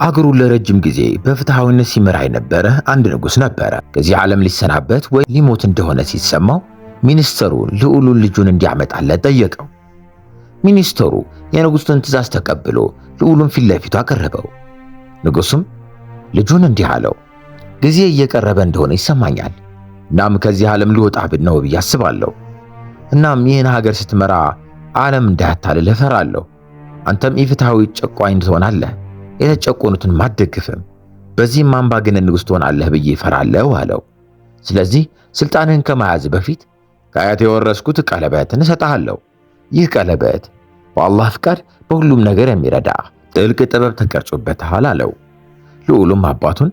አገሩን ለረጅም ጊዜ በፍትሃዊነት ሲመራ የነበረ አንድ ንጉሥ ነበረ። ከዚህ ዓለም ሊሰናበት ወይ ሊሞት እንደሆነ ሲሰማው ሚኒስተሩ ልዑሉን ልጁን እንዲያመጣለት ጠየቀው። ሚኒስተሩ የንጉሡን ትእዛዝ ተቀብሎ ልዑሉን ፊት ለፊቱ አቀረበው። ንጉሡም ልጁን እንዲህ አለው፣ ጊዜ እየቀረበ እንደሆነ ይሰማኛል። እናም ከዚህ ዓለም ልወጣ ነው ብዬ አስባለሁ። እናም ይህን ሀገር ስትመራ ዓለም እንዳያታልልህ እፈራለሁ። አንተም ኢፍትሃዊ ጨቋኝ ትሆናለህ፣ የተጨቆኑትን ማደግፍም፣ በዚህም አምባገነን ንጉሥ ትሆናለህ ብዬ እፈራለሁ አለው። ስለዚህ ስልጣንህን ከመያዝ በፊት ከአያቴ የወረስኩት ቀለበትን እሰጥሃለሁ። ይህ ቀለበት በአላህ ፍቃድ በሁሉም ነገር የሚረዳ ጥልቅ ጥበብ ተቀርጾበታል አለው። ልዑሉም አባቱን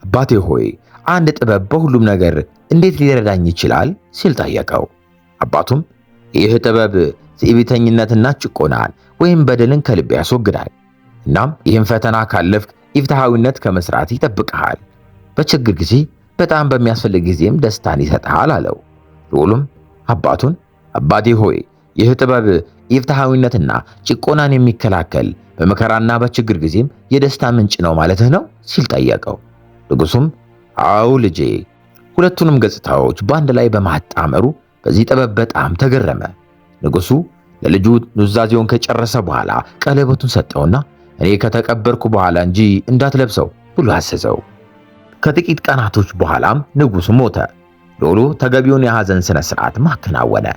አባቴ ሆይ አንድ ጥበብ በሁሉም ነገር እንዴት ሊረዳኝ ይችላል ሲል ጠየቀው። አባቱም ይህ ጥበብ ትዕቢተኝነትና ጭቆናን ወይም በደልን ከልብ ያስወግዳል። እናም ይህን ፈተና ካለፍክ ኢፍትሃዊነት ከመስራት ይጠብቅሃል። በችግር ጊዜ በጣም በሚያስፈልግ ጊዜም ደስታን ይሰጥሃል አለው። ልዑሉም አባቱን አባቴ ሆይ ይህ ጥበብ ኢፍትሃዊነትና ጭቆናን የሚከላከል በመከራና በችግር ጊዜም የደስታ ምንጭ ነው ማለትህ ነው ሲል ጠየቀው። ንጉሡም አዎ ልጄ፣ ሁለቱንም ገጽታዎች በአንድ ላይ በማጣመሩ በዚህ ጥበብ በጣም ተገረመ። ንጉሡ ለልጁ ኑዛዜውን ከጨረሰ በኋላ ቀለበቱን ሰጠውና እኔ ከተቀበርኩ በኋላ እንጂ እንዳትለብሰው ብሎ አዘዘው። ከጥቂት ቀናቶች በኋላም ንጉሡ ሞተ። ልዑሉ ተገቢውን የሐዘን ሥነ ሥርዓት ማከናወነ።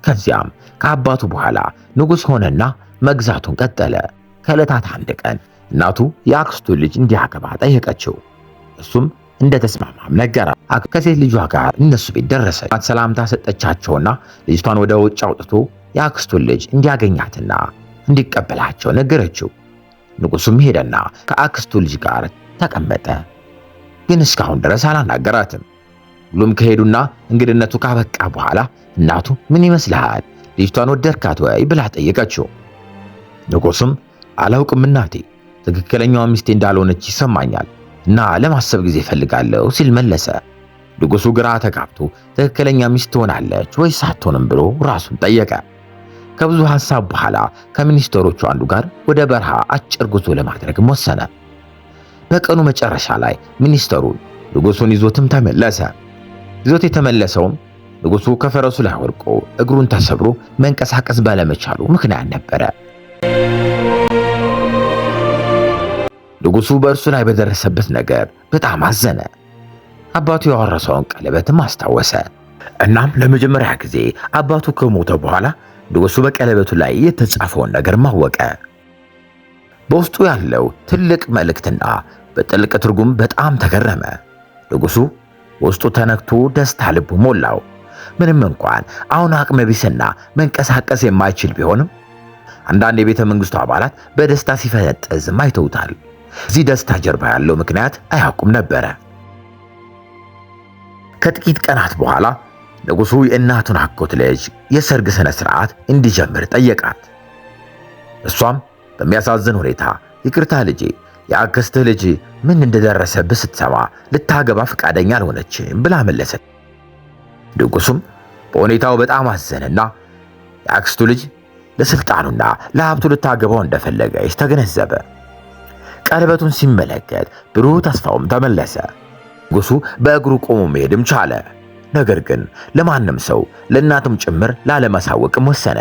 ከዚያም ከአባቱ በኋላ ንጉሥ ሆነና መግዛቱን ቀጠለ። ከዕለታት አንድ ቀን እናቱ የአክስቱን ልጅ እንዲያገባ ጠየቀችው። እሱም እንደተስማማም ነገራት። ከሴት ልጇ ጋር እነሱ ቤት ደረሰች። ሰላምታ ሰጠቻቸውና ልጅቷን ወደ ውጭ አውጥቶ የአክስቱን ልጅ እንዲያገኛትና እንዲቀበላቸው ነገረችው። ንጉሡም ሄደና ከአክስቱ ልጅ ጋር ተቀመጠ። ግን እስካሁን ድረስ አላናገራትም። ሁሉም ከሄዱና እንግድነቱ ካበቃ በኋላ እናቱ ምን ይመስልሃል ልጅቷን ወደድካት ወይ ብላ ጠየቀችው። ንጉሡም አላውቅም እናቴ፣ ትክክለኛዋ ሚስቴ እንዳልሆነች ይሰማኛል እና ለማሰብ ጊዜ እፈልጋለሁ ሲል መለሰ። ንጉሡ ግራ ተጋብቶ ትክክለኛ ሚስት ትሆናለች ወይስ አትሆንም ብሎ ራሱን ጠየቀ። ከብዙ ሐሳብ በኋላ ከሚኒስትሮቹ አንዱ ጋር ወደ በረሃ አጭር ጉዞ ለማድረግም ወሰነ። በቀኑ መጨረሻ ላይ ሚኒስትሩ ንጉሡን ይዞትም ተመለሰ። ይዞት የተመለሰውም ንጉሡ ከፈረሱ ላይ ወድቆ እግሩን ተሰብሮ መንቀሳቀስ ባለመቻሉ ምክንያት ነበረ። ንጉሡ በእርሱ ላይ በደረሰበት ነገር በጣም አዘነ። አባቱ ያወረሰውን ቀለበትም አስታወሰ። እናም ለመጀመሪያ ጊዜ አባቱ ከሞተ በኋላ ንጉሡ በቀለበቱ ላይ የተጻፈውን ነገር ማወቀ። በውስጡ ያለው ትልቅ መልእክትና በጥልቅ ትርጉም በጣም ተገረመ። ንጉሡ ውስጡ ተነክቶ ደስታ ልቡ ሞላው። ምንም እንኳን አሁን አቅመ ቢስና መንቀሳቀስ የማይችል ቢሆንም አንዳንድ የቤተ መንግስቱ አባላት በደስታ ሲፈነጥዝም አይተውታል። እዚህ ደስታ ጀርባ ያለው ምክንያት አያውቁም ነበረ። ከጥቂት ቀናት በኋላ ንጉሡ የእናቱን አጎት ልጅ የሰርግ ሥነ ሥርዓት እንዲጀምር ጠየቃት። እሷም በሚያሳዝን ሁኔታ ይቅርታ ልጄ፣ የአክስትህ ልጅ ምን እንደደረሰብህ ስትሰማ ልታገባ ፈቃደኛ አልሆነችም ብላ መለሰች። ንጉሡም በሁኔታው በጣም አዘነና የአክስቱ ልጅ ለስልጣኑና ለሀብቱ ልታገባው እንደፈለገች ተገነዘበ። ቀለበቱን ሲመለከት ብሩህ ተስፋውም ተመለሰ። ንጉሡ በእግሩ ቆሞ መሄድም ቻለ። ነገር ግን ለማንም ሰው ለእናቱም ጭምር ላለማሳወቅም ወሰነ።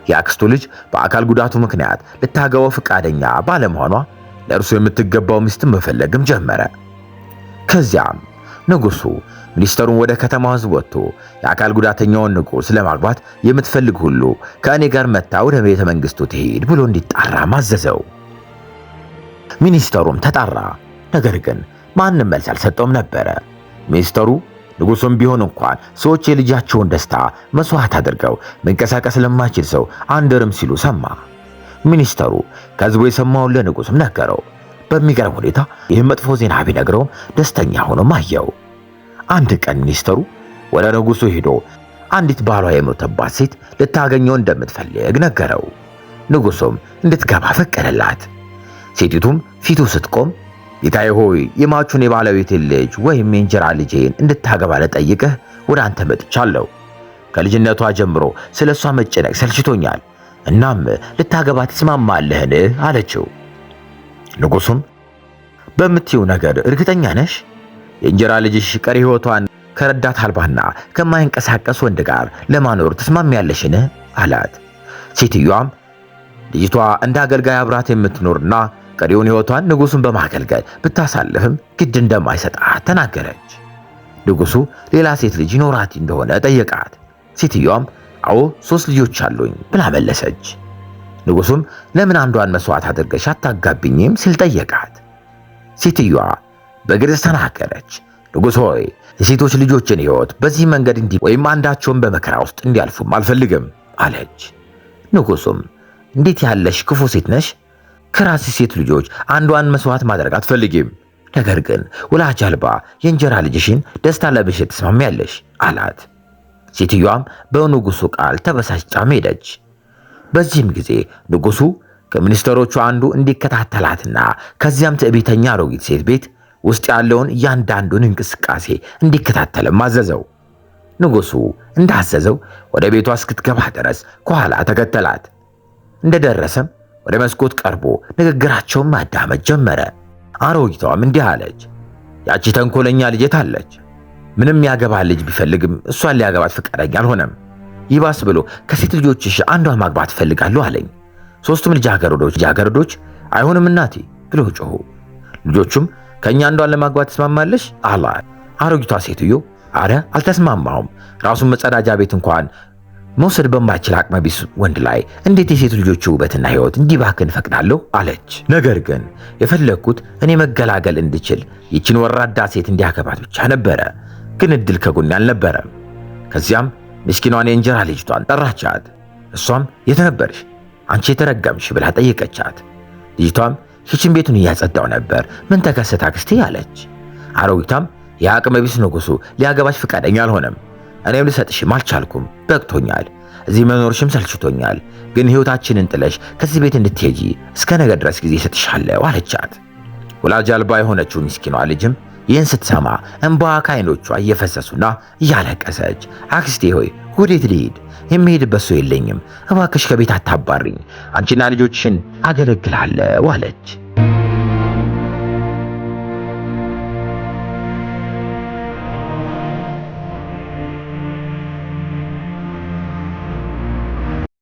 የአክስቱ ልጅ በአካል ጉዳቱ ምክንያት ልታገባው ፈቃደኛ ባለመሆኗ ለእርሱ የምትገባው ሚስትም መፈለግም ጀመረ። ከዚያም ንጉሡ ሚኒስተሩን ወደ ከተማው ሕዝብ ወጥቶ የአካል ጉዳተኛውን ንጉሥ ለማግባት የምትፈልግ ሁሉ ከእኔ ጋር መጥታ ወደ ቤተ መንግሥቱ ትሄድ ብሎ እንዲጣራ ማዘዘው። ሚኒስተሩም ተጣራ። ነገር ግን ማንም መልስ አልሰጠውም ነበረ። ሚኒስተሩ ንጉሡም ቢሆን እንኳን ሰዎች የልጃቸውን ደስታ መስዋዕት አድርገው መንቀሳቀስ ለማይችል ሰው አንድርም ሲሉ ሰማ። ሚኒስተሩ ከሕዝቡ የሰማውን ለንጉሡም ነገረው። በሚገርም ሁኔታ ይህም መጥፎ ዜና ቢነግረውም ደስተኛ ሆኖም አየው። አንድ ቀን ሚኒስተሩ ወደ ንጉሡ ሄዶ አንዲት ባሏ የሞተባት ሴት ልታገኘው እንደምትፈልግ ነገረው። ንጉሡም እንድትገባ ፈቀደላት። ሴቲቱም ፊቱ ስትቆም ጌታዬ ሆይ የማቹን የባለቤቴን ልጅ ወይም የእንጀራ ልጄን እንድታገባ ልጠይቅህ ወደ አንተ መጥቻለሁ። ከልጅነቷ ጀምሮ ስለሷ መጨነቅ ሰልችቶኛል። እናም ልታገባ ትስማማለህን አለችው። ንጉሱም በምትይው ነገር እርግጠኛ ነሽ? የእንጀራ ልጅሽ ቀሪ ሕይወቷን ከረዳት አልባና ከማይንቀሳቀስ ወንድ ጋር ለማኖር ትስማሚያለሽን አላት። ሴትዮዋም ልጅቷ እንደ አገልጋይ አብራት የምትኖርና ቀሪውን ሕይወቷን ንጉሱን በማገልገል ብታሳልፍም ግድ እንደማይሰጣት ተናገረች። ንጉሱ ሌላ ሴት ልጅ ይኖራት እንደሆነ ጠየቃት። ሴትዮዋም አዎ 3 ልጆች አሉኝ ብላ መለሰች። ንጉሱም ለምን አንዷን መስዋዕት አድርገሽ አታጋቢኝም ሲል ጠየቃት። ሴትዮዋ በግልጽ ተናገረች። ንጉሥ ሆይ የሴቶች ልጆችን ሕይወት በዚህ መንገድ ወይም አንዳቸውን በመከራ ውስጥ እንዲያልፉም አልፈልግም አለች። ንጉሱም እንዴት ያለሽ ክፉ ሴት ነሽ! ከራስሽ ሴት ልጆች አንዷን መስዋዕት ማድረግ አትፈልጊም፣ ነገር ግን ወላጅ አልባ የእንጀራ ልጅሽን ደስታ ለብሽት ትስማሚያለሽ አላት። ሴትዮዋም በንጉሱ ቃል ተበሳጭታም ሄደች። በዚህም ጊዜ ንጉሱ ከሚኒስትሮቹ አንዱ እንዲከታተላትና ከዚያም ትዕቢተኛ አሮጊት ሴት ቤት ውስጥ ያለውን እያንዳንዱን እንቅስቃሴ እንዲከታተልም አዘዘው። ንጉሱ እንዳዘዘው ወደ ቤቷ እስክትገባ ድረስ ከኋላ ተከተላት። እንደደረሰም ወደ መስኮት ቀርቦ ንግግራቸውን ማዳመጥ ጀመረ። አሮጊቷም እንዲህ አለች፣ ያቺ ተንኮለኛ ልጅ አለች። ምንም ያገባ ልጅ ቢፈልግም እሷን ሊያገባት ፈቃደኛ አልሆነም። ይባስ ብሎ ከሴት ልጆችሽ አንዷን ማግባት እፈልጋለሁ አለኝ። 3ቱም ልጃገረዶች አይሆንም እናቴ ብሎ ጮሁ። ልጆቹም ከኛ አንዷን ለማግባት ተስማማለሽ አላት። አሮጊቷ ሴትዮ አረ አልተስማማሁም፣ ራሱን መጸዳጃ ቤት እንኳን መውሰድ በማይችል አቅመቢስ ወንድ ላይ እንዴት የሴት ልጆች ውበትና ሕይወት እንዲባክን ፈቅዳለሁ አለች። ነገር ግን የፈለግኩት እኔ መገላገል እንድችል ይችን ወራዳ ሴት እንዲያገባት ብቻ ነበረ። ግን እድል ከጎኔ አልነበረም። ከዚያም ምስኪኗን የእንጀራ ልጅቷን ጠራቻት። እሷም የት ነበርሽ አንቺ የተረገምሽ ብላ ጠየቀቻት። ልጅቷም ኪችን ቤቱን እያጸዳው ነበር፣ ምን ተከሰተ አክስቴ አለች። አሮጊቷም የአቅመቢስ ንጉሱ ሊያገባሽ ፈቃደኛ አልሆነም፣ እኔም ልሰጥሽም አልቻልኩም፣ በቅቶኛል፣ እዚህ መኖርሽም ሰልችቶኛል። ግን ሕይወታችንን ጥለሽ ከዚህ ቤት እንድትሄጂ እስከ ነገ ድረስ ጊዜ ሰጥሻለሁ አለቻት። ወላጅ አልባ የሆነችው ምስኪኗ ልጅም ይህን ስትሰማ እንባዋ ከዓይኖቿ እየፈሰሱና እያለቀሰች አክስቴ ሆይ ወዴት ልሂድ? የሚሄድበት ሰው የለኝም፣ እባክሽ ከቤት አታባሪኝ፣ አንቺና ልጆችሽን አገለግላለሁ አለች።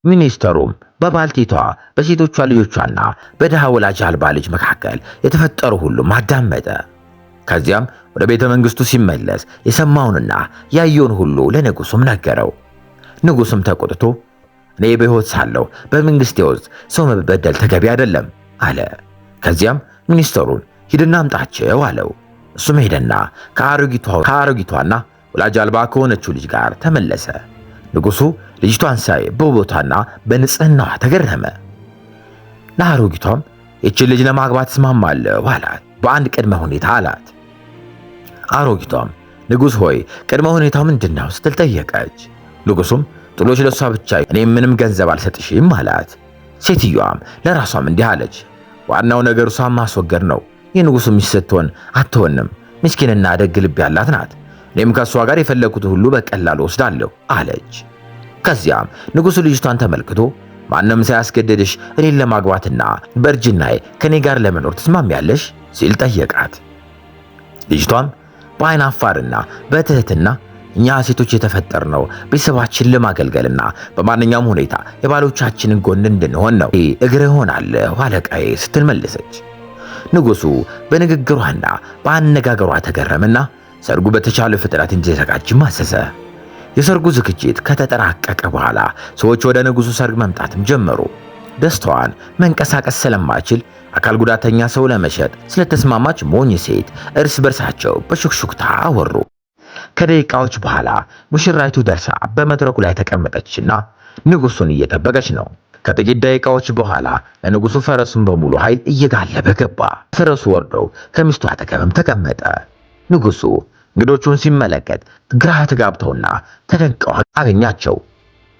ሚኒስተሩም በባልቴቷ በሴቶቿ ልጆቿና በድሃ ወላጅ አልባ ልጅ መካከል የተፈጠሩ ሁሉም አዳመጠ። ከዚያም ወደ ቤተ መንግስቱ ሲመለስ የሰማውንና ያየውን ሁሉ ለንጉሱም ነገረው። ንጉሱም ተቆጥቶ እኔ በሕይወት ሳለሁ በመንግስቴ ውስጥ ሰው መበደል ተገቢ አይደለም አለ። ከዚያም ሚኒስተሩን ሂድና አምጣቸው አለው። እሱም ሄደና ከአሮጊቷና ወላጅ አልባ ከሆነችው ልጅ ጋር ተመለሰ። ንጉሱ ልጅቷን ሳይ በውበቷና በንጽህናዋ ተገረመ። ለአሮጊቷም ይህችን ልጅ ለማግባት እስማማለሁ አላት፣ በአንድ ቅድመ ሁኔታ አላት። አሮጊቷም ንጉሥ ሆይ ቅድመ ሁኔታው ምንድነው ስትል ጠየቀች። ንጉሱም ጥሎሽ ለሷ ብቻ፣ እኔ ምንም ገንዘብ አልሰጥሽም አላት። ሴትዮዋም ለራሷም እንዲህ አለች፣ ዋናው ነገር እሷን ማስወገድ ነው። የንጉሱ ሚስት ስትሆን አትሆንም፣ ምስኪንና ደግ ልብ ያላት ናት። እኔም ከሷ ጋር የፈለኩት ሁሉ በቀላሉ ወስዳለሁ አለች። ከዚያም ንጉሱ ልጅቷን ተመልክቶ ማንም ሳያስገድድሽ እኔን ለማግባትና በእርጅናዬ ከኔ ጋር ለመኖር ትስማሚያለሽ ሲል ጠየቃት። ልጅቷም በዓይን አፋርና በትህትና እኛ ሴቶች የተፈጠርነው ቤተሰባችን ለማገልገልና በማንኛውም ሁኔታ የባሎቻችንን ጎን እንድንሆን ነው፣ እግርህ ሆናለሁ አለቃዬ ስትል መለሰች። ንጉሱ በንግግሯና በአነጋገሯ ተገረመና ሰርጉ በተቻለ ፍጥነት እንዲዘጋጅም አዘዘ። የሰርጉ ዝግጅት ከተጠናቀቀ በኋላ ሰዎች ወደ ንጉሱ ሰርግ መምጣትም ጀመሩ። ደስታዋን መንቀሳቀስ ስለማይችል አካል ጉዳተኛ ሰው ለመሸጥ ስለተስማማች ሞኝ ሴት እርስ በርሳቸው በሹክሹክታ አወሩ። ከደቂቃዎች በኋላ ሙሽራይቱ ደርሳ በመድረኩ ላይ ተቀመጠችና ንጉሱን እየጠበቀች ነው። ከጥቂት ደቂቃዎች በኋላ ለንጉሱ ፈረሱን በሙሉ ኃይል እየጋለበ ገባ። ፈረሱ ወርደው ከሚስቱ አጠገብም ተቀመጠ። ንጉሱ እንግዶቹን ሲመለከት ግራ ተጋብተውና ተደንቀው አገኛቸው።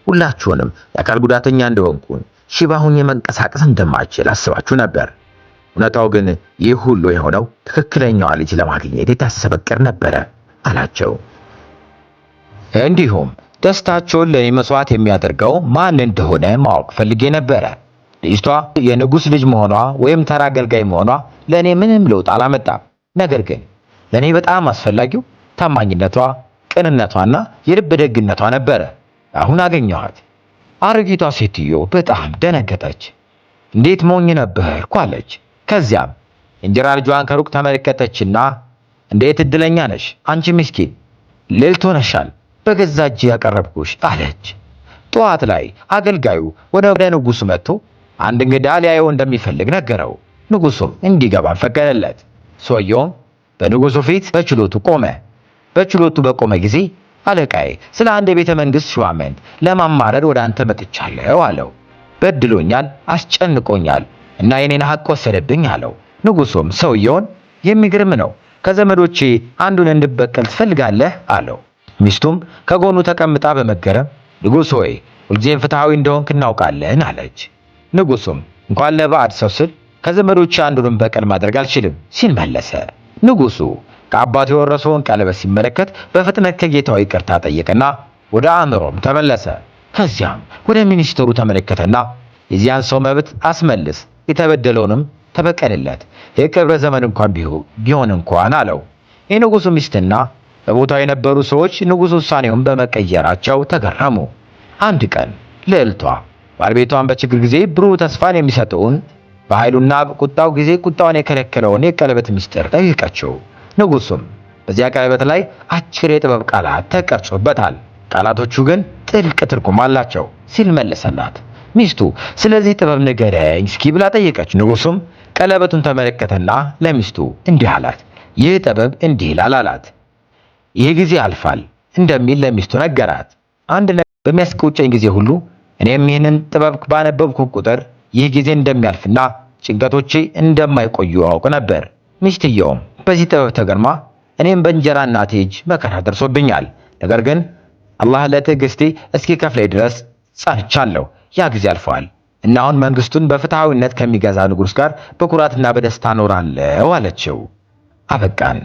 ሁላችሁንም የአካል ጉዳተኛ እንደሆንኩኝ ሽባ ሆኜ መንቀሳቀስ እንደማይችል አስባችሁ ነበር። እውነታው ግን ይህ ሁሉ የሆነው ትክክለኛዋ ልጅ ለማግኘት የታሰበ ዕቅድ ነበረ አላቸው። እንዲሁም ደስታቸውን ለኔ መስዋዕት የሚያደርገው ማን እንደሆነ ማወቅ ፈልጌ ነበረ። ልጅቷ የንጉሥ ልጅ መሆኗ ወይም ተራ አገልጋይ መሆኗ ለኔ ምንም ለውጥ አላመጣም። ነገር ግን ለኔ በጣም አስፈላጊው ታማኝነቷ፣ ቅንነቷና የልብ ደግነቷ ነበረ። አሁን አገኘኋት። አሮጊቷ ሴትዮ በጣም ደነገጠች። እንዴት ሞኝ ነበርኩ አለች። ከዚያም እንጀራ ልጇን ከሩቅ ተመለከተችና እንዴት እድለኛ ነሽ አንቺ ምስኪን፣ ልዕልት ሆነሻል፣ በገዛ እጄ ያቀረብኩሽ አለች። ጠዋት ላይ አገልጋዩ ወደ ንጉሡ መጥቶ አንድ እንግዳ ሊያየው እንደሚፈልግ ነገረው። ንጉሡም እንዲገባ ፈቀደለት። ሰውየውም በንጉሡ ፊት በችሎቱ ቆመ። በችሎቱ በቆመ ጊዜ አለቃዬ ስለ አንድ የቤተ መንግሥት ሹማምንት ለማማረር ወደ አንተ መጥቻለሁ አለው። በድሎኛል፣ አስጨንቆኛል እና የኔን ሐቅ ወሰደብኝ አለው። ንጉሡም ሰውየውን የሚገርም ነው፣ ከዘመዶቼ አንዱን እንድበቀል ትፈልጋለህ አለው። ሚስቱም ከጎኑ ተቀምጣ በመገረም ንጉሥ ሆይ ሁልጊዜም ፍትሐዊ እንደሆንክ እናውቃለን አለች። ንጉሡም እንኳን ለባዕድ ሰው ስል ከዘመዶቼ አንዱንም በቀል ማድረግ አልችልም ሲል መለሰ። ንጉሡ ከአባቱ የወረሰውን ቀለበት ሲመለከት በፍጥነት ከጌታው ይቅርታ ጠየቀና ወደ አእምሮም ተመለሰ። ከዚያም ወደ ሚኒስትሩ ተመለከተና የዚያን ሰው መብት አስመልስ፣ የተበደለውንም ተበቀልለት፣ የክብረ ዘመን እንኳን ቢሆን እንኳን አለው። የንጉሡ ሚስትና በቦታው የነበሩ ሰዎች ንጉሡ ውሳኔውን በመቀየራቸው ተገረሙ። አንድ ቀን ልዕልቷ ባለቤቷን በችግር ጊዜ ብሩህ ተስፋን የሚሰጠውን በኃይሉና በቁጣው ጊዜ ቁጣውን የከለከለውን የቀለበት ምስጢር ጠየቀችው። ንጉሡም በዚያ ቀለበት ላይ አጭር የጥበብ ቃላት ተቀርጾበታል፣ ቃላቶቹ ግን ጥልቅ ትርጉም አላቸው ሲል መለሰላት። ሚስቱ ስለዚህ ጥበብ ንገረኝ እስኪ ብላ ጠየቀች። ንጉሡም ቀለበቱን ተመለከተና ለሚስቱ እንዲህ አላት፣ ይህ ጥበብ እንዲህ ይላል አላት። ይህ ጊዜ ያልፋል እንደሚል ለሚስቱ ነገራት። አንድ ነገር በሚያስቆጨኝ ጊዜ ሁሉ እኔም ይህንን ጥበብ ባነበብኩ ቁጥር ይህ ጊዜ እንደሚያልፍና ጭንቀቶቼ እንደማይቆዩ አውቅ ነበር። ሚስትየውም በዚህ ጥበብ ተገርማ እኔም በእንጀራ እናቴ እጅ መከራ ደርሶብኛል፣ ነገር ግን አላህ ለትዕግስቴ እስኪከፍለኝ ድረስ ጸንቻለሁ። ያ ጊዜ አልፈዋል እና አሁን መንግስቱን በፍትሐዊነት ከሚገዛ ንጉሥ ጋር በኩራትና በደስታ እኖራለሁ አለችው። አበቃን።